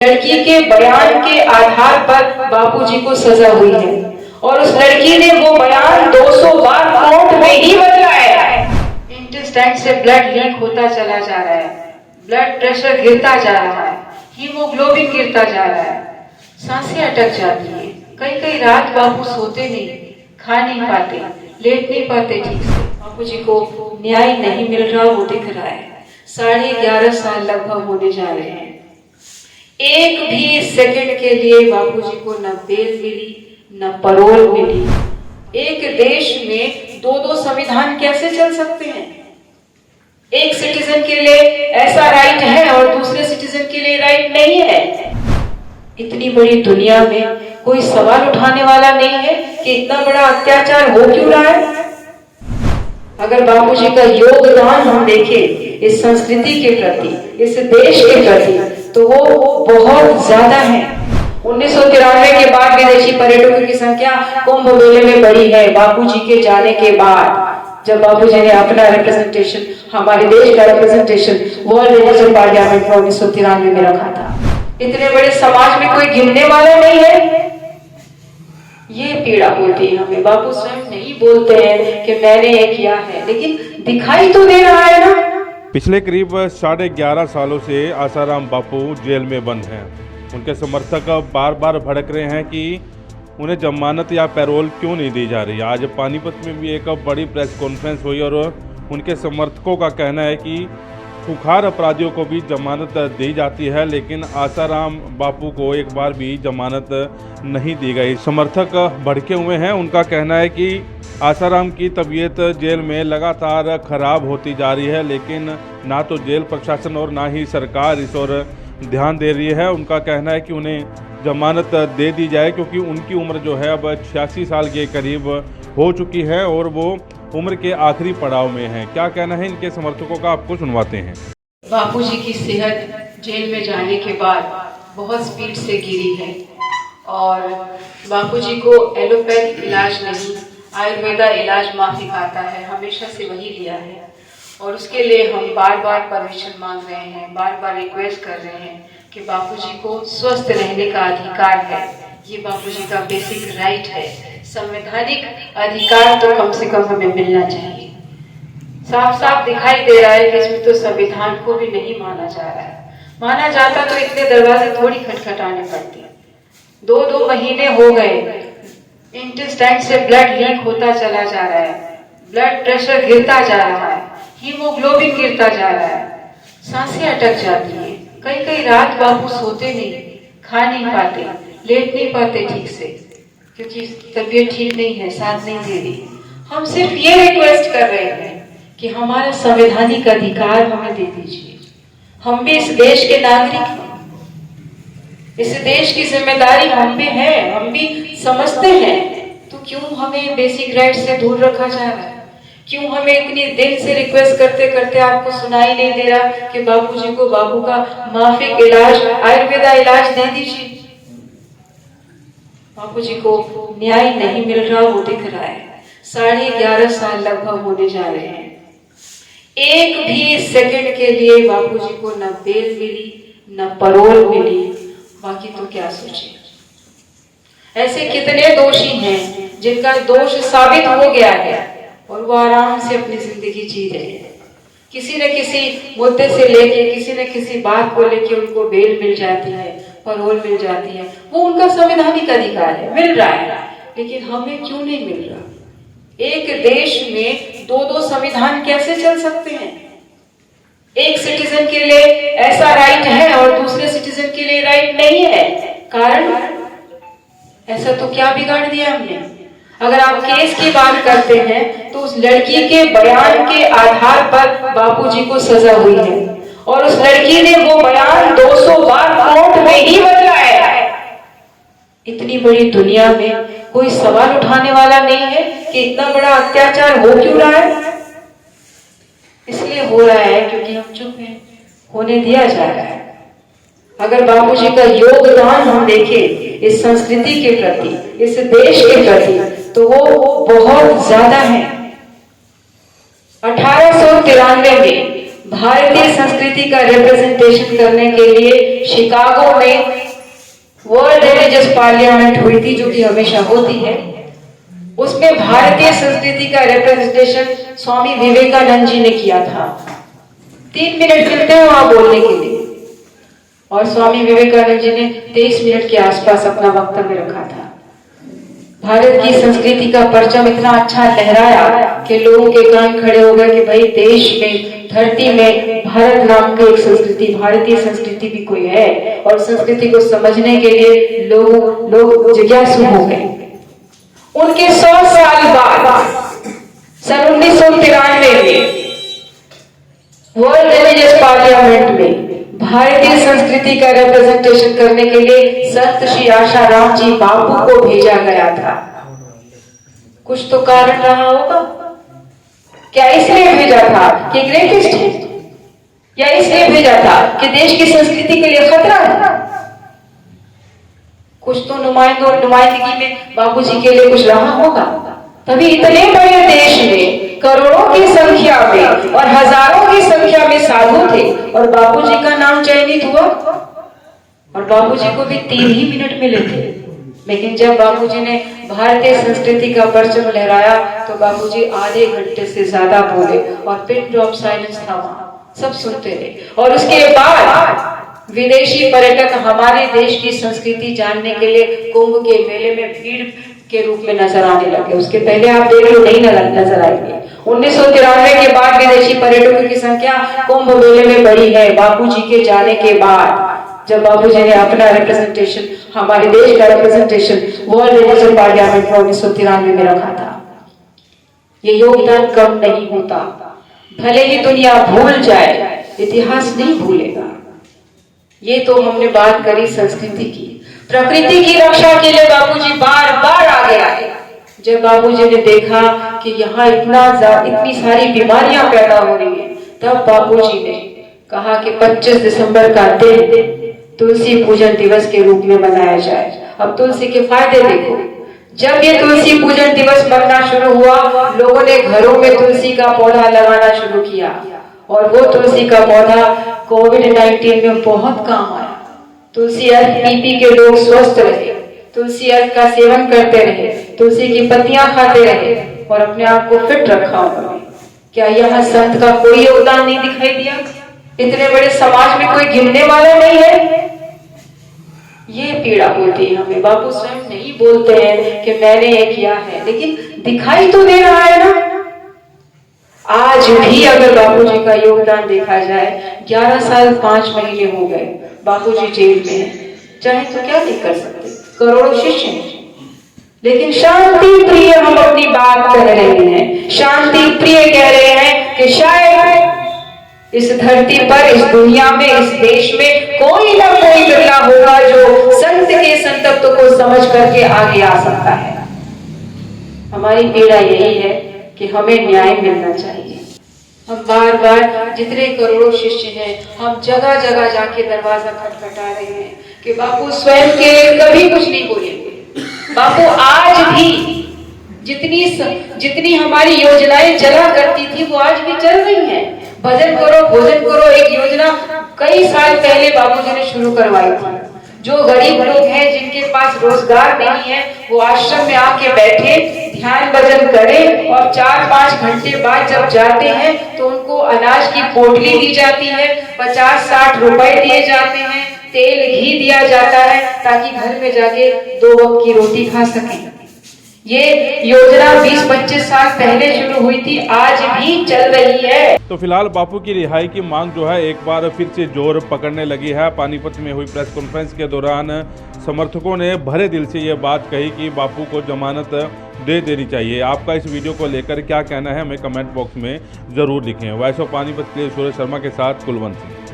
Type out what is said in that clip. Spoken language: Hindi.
लड़की के बयान के आधार पर बापूजी को सजा हुई है और उस लड़की ने वो बयान 200 बार कोर्ट में ही बदला है। इंटेस्टाइन से ब्लड लीक होता चला जा रहा है, ब्लड प्रेशर गिरता जा रहा है, हीमोग्लोबिन गिरता जा रहा है, सांसें अटक जाती है। कई कई रात बापू सोते नहीं, खा नहीं पाते, लेट नहीं पाते ठीक से। बापूजी को न्याय नहीं मिल रहा, वो दिख रहा है। 11.5 साल लगभग होने जा रहे हैं। एक भी सेकंड के लिए बापूजी को न बेल मिली न परोल मिली। एक देश में दो संविधान कैसे चल सकते हैं? एक सिटीजन के लिए ऐसा राइट है और दूसरे सिटीजन के लिए राइट नहीं है। इतनी बड़ी दुनिया में कोई सवाल उठाने वाला नहीं है कि इतना बड़ा अत्याचार हो क्यों रहा है। अगर बापूजी का योगदान हम देखें इस संस्कृति के प्रति, इस देश के प्रति, तो वो बहुत ज्यादा है। 1993 के बाद विदेशी पर्यटकों की संख्या कुंभ मेले में बढ़ी है। बापूजी के जाने के बाद, जब बापूजी ने अपना रिप्रेजेंटेशन, हमारे देश का रिप्रेजेंटेशन वर्ल्ड रिलीजन पार्लियामेंट में 1993 में रखा था। इतने बड़े समाज में कोई गिनने वाला नहीं है। ये पीड़ा होती है हमें। बापू स्वयं नहीं बोलते हैं कि मैंने ये किया है, लेकिन दिखाई तो दे रहा है ना। पिछले करीब 11.5 सालों से आसाराम बापू जेल में बंद हैं। उनके समर्थक बार बार भड़क रहे हैं कि उन्हें जमानत या पैरोल क्यों नहीं दी जा रही। आज पानीपत में भी एक बड़ी प्रेस कॉन्फ्रेंस हुई और उनके समर्थकों का कहना है कि खुखार अपराधियों को भी जमानत दी जाती है, लेकिन आसाराम बापू को एक बार भी जमानत नहीं दी गई। समर्थक भड़के हुए हैं। उनका कहना है कि आसाराम की तबीयत जेल में लगातार खराब होती जा रही है, लेकिन ना तो जेल प्रशासन और ना ही सरकार इस ओर ध्यान दे रही है। उनका कहना है कि उन्हें जमानत दे दी जाए, क्योंकि उनकी उम्र जो है अब 86 साल के करीब हो चुकी है और वो उम्र के आखिरी पड़ाव में है। क्या कहना है इनके समर्थकों का, आपको सुनवाते हैं। बापूजी की सेहत जेल में जाने के बाद बहुत स्पीड से गिरी है और बापूजी को एलोपैथ इलाज नहीं, आयुर्वेदा इलाज माफिक आता है, हमेशा से वही लिया है। और उसके लिए हम बार बार परमिशन मांग रहे हैं, बार बार रिक्वेस्ट कर रहे हैं कि बापूजी को स्वस्थ रहने का अधिकार है। ये बापूजी का बेसिक राइट है, संवैधानिक अधिकार तो कम से कम हमें मिलना चाहिए। साफ साफ दिखाई दे रहा है कि इसमें तो संविधान को भी नहीं माना जा रहा है। माना जाता तो इतने दरवाजे थोड़ी खटखटाने पड़ते। 2 महीने हो गए, इंटेस्टाइन से ब्लड लीक होता चला जा रहा है, ब्लड प्रेशर गिरता जा रहा है, हीमोग्लोबिन गिरता जा रहा है, सांसें अटक जाती है। कई कई रात बापू सोते नहीं, खा नहीं पाते, लेट नहीं पाते ठीक से, क्योंकि तबीयत ठीक नहीं है, साथ नहीं दे रही। हम सिर्फ ये रिक्वेस्ट कर रहे हैं कि हमारा संवैधानिक अधिकार हमें दे दीजिए। हम भी इस देश के नागरिक हैं, इस देश की जिम्मेदारी हम पे है, हम भी समझते हैं। तो क्यों हमें बेसिक राइट से दूर रखा जा रहा है? क्यों हमें इतनी दिन से रिक्वेस्ट करते करते आपको सुनाई नहीं दे रहा कि बापूजी को बापू का माफिक इलाज, आयुर्वेदा इलाज दे दीजिए। बापूजी को न्याय नहीं मिल रहा, वो दिख रहा है। 11.5 साल लगभग होने जा रहे हैं। एक भी सेकंड के लिए बापूजी को न बेल मिली न परोल मिली। बाकी तो क्या सोचे। ऐसे कितने दोषी हैं जिनका दोष साबित हो गया है और वो आराम से अपनी जिंदगी जी रहे हैं। किसी न किसी मुद्दे से लेके, किसी न किसी बात को लेके उनको बेल मिल जाती है, परोल मिल जाती है। वो उनका संवैधानिक अधिकार है, मिल रहा है, लेकिन हमें क्यों नहीं मिल रहा? एक देश में दो संविधान कैसे चल सकते हैं? एक सिटीजन के लिए ऐसा राइट है और दूसरे सिटीजन के लिए राइट नहीं है। कारण ऐसा तो क्या बिगाड़ दिया हमने? अगर आप केस की बात करते हैं तो उस लड़की के बयान के आधार पर बापूजी को सजा हुई है और उस लड़की ने वो बयान 200 बार कोर्ट में ही बदला है। इतनी बड़ी दुनिया में कोई सवाल उठाने वाला नहीं है कि इतना बड़ा अत्याचार हो क्यों रहा है। इसलिए हो रहा है क्योंकि हम चुप हैं, होने दिया जा रहा है। अगर बापूजी का योगदान हम देखें इस संस्कृति के प्रति, इस देश के प्रति, तो वो बहुत ज्यादा है। 1893 में भारतीय संस्कृति का रिप्रेजेंटेशन करने के लिए शिकागो में वर्ल्ड रिलीजियस पार्लियामेंट हुई थी, जो कि हमेशा होती है। उसमें भारतीय संस्कृति का रिप्रेजेंटेशन स्वामी विवेकानंद जी ने किया था। 3 मिनट मिलते हैं वहां बोलने के लिए, और स्वामी विवेकानंद जी ने 23 मिनट के आसपास अपना वक्तव्य रखा था। भारत की संस्कृति का परचम इतना अच्छा लहराया कि लोगों के कान खड़े हो गए कि भाई देश में, धरती में भारत नाम की एक संस्कृति, भारतीय संस्कृति भी कोई है। और संस्कृति को समझने के लिए लोग जिज्ञासु हो गए। उनके 100 साल बाद सन 1993 में वर्ल्ड रिलीजियस पार्लियामेंट में भारतीय संस्कृति का रिप्रेजेंटेशन करने के लिए संत श्री आशाराम जी बापू को भेजा गया था। कुछ तो कारण रहा होगा। क्या इसलिए भेजा था कि ग्रेटेस्ट है, या इसलिए भेजा था कि देश की संस्कृति के लिए खतरा है? कुछ तो नुमाइंदगी में बापूजी के लिए कुछ रहा होगा, तभी इतने बड़े देश में करोड़ों की संख्या में और हजारों की संख्या में साधु थे, और बापूजी का नाम चयनित हुआ। और बापूजी को भी 3 ही मिनट मिले थे, लेकिन जब बापूजी ने भारतीय संस्कृति का परचम लहराया तो बापूजी आधे घंटे से ज्यादा बोले, और पिन ड्रॉप साइलेंस था वहां, सब सुनते रहे। और उसके बाद विदेशी पर्यटक हमारे देश की संस्कृति जानने के लिए कुंभ के मेले में भीड़ के रूप में नजर आने लगे। उसके पहले आप देख लो नहीं नजर आएंगे। 1993 के बाद विदेशी पर्यटकों की संख्या कुंभ मेले में बढ़ी है, बापूजी के जाने के बाद। जब बापूजी ने अपना रिप्रेजेंटेशन, हमारे देश का रिप्रेजेंटेशन वर्ल्ड रिलीजियस पार्लियामेंट में 1993 में रखा था। ये योगदान कम नहीं होता। भले ही दुनिया भूल जाए, इतिहास नहीं भूलेगा। ये तो हमने बात करी संस्कृति की। प्रकृति की रक्षा के लिए बापूजी बार बार आगे आए। जब बापूजी ने देखा कि यहाँ इतनी सारी बीमारियां पैदा हो रही हैं, तब बापूजी ने कहा कि 25 दिसंबर का दिन तुलसी पूजन दिवस के रूप में मनाया जाए। अब तुलसी के फायदे देखो। जब ये तुलसी पूजन दिवस बनना शुरू हुआ, लोगों ने घरों में तुलसी का पौधा लगाना शुरू किया, और वो तुलसी का पौधा कोविड-19 में बहुत काम आया। तुलसी अर्क पी के लोग स्वस्थ रहे, तुलसी अर्क का सेवन करते रहे, तुलसी की पत्तियां खाते रहे, और अपने आप को फिट रखा उन्होंने। क्या यहाँ संत का कोई योगदान नहीं दिखाई दिया? इतने बड़े समाज में कोई गिनने वाला नहीं है? ये पीड़ा होती है हमें। बापू स्वयं नहीं बोलते हैं कि मैंने ये किया है, लेकिन दिखाई तो दे रहा है ना। आज भी अगर बापूजी का योगदान देखा जाए, 11 साल 5 महीने हो गए बापूजी जेल में हैं, चाहे तो क्या नहीं कर सकते, करोड़ों शिष्य हैं। लेकिन शांति प्रिय हम अपनी बात कह रहे हैं, शांति प्रिय कह रहे हैं कि शायद इस धरती पर, इस दुनिया में, इस देश में कोई ना कोई बिरला होगा जो संत के संतत्व को समझ करके आगे आ सकता है। हमारी पीड़ा यही है कि हमें न्याय मिलना चाहिए। हम बार बार जितने करोड़ों शिष्य हैं, हम जगह जगह जाके दरवाजा खटखटा रहे हैं कि बापू स्वयं के कभी कुछ नहीं बोलेंगे। बापू आज भी जितनी हमारी योजनाएं चला करती थी वो आज भी चल रही हैं। भजन करो भोजन करो एक योजना कई साल पहले बापूजी ने शुरू करवाई थी। जो गरीब लोग हैं, जिनके पास रोजगार नहीं है, वो आश्रम में आके बैठे, ध्यान भजन करें, और 4-5 घंटे बाद जब जाते हैं तो उनको अनाज की पोटली दी जाती है, 50-60 रुपए दिए जाते हैं, तेल घी दिया जाता है, ताकि घर में जाके 2 वक्त की रोटी खा सकें। ये योजना 20-25 साल पहले शुरू हुई थी, आज भी चल रही है। तो फिलहाल बापू की रिहाई की मांग जो है एक बार फिर से जोर पकड़ने लगी है। पानीपत में हुई प्रेस कॉन्फ्रेंस के दौरान समर्थकों ने भरे दिल से ये बात कही कि बापू को जमानत दे देनी चाहिए। आपका इस वीडियो को लेकर क्या कहना है, हमें कमेंट बॉक्स में ज़रूर लिखें। वॉइस ऑफ पानीपत के लिए सूरज शर्मा के साथ कुलवंत सिंह।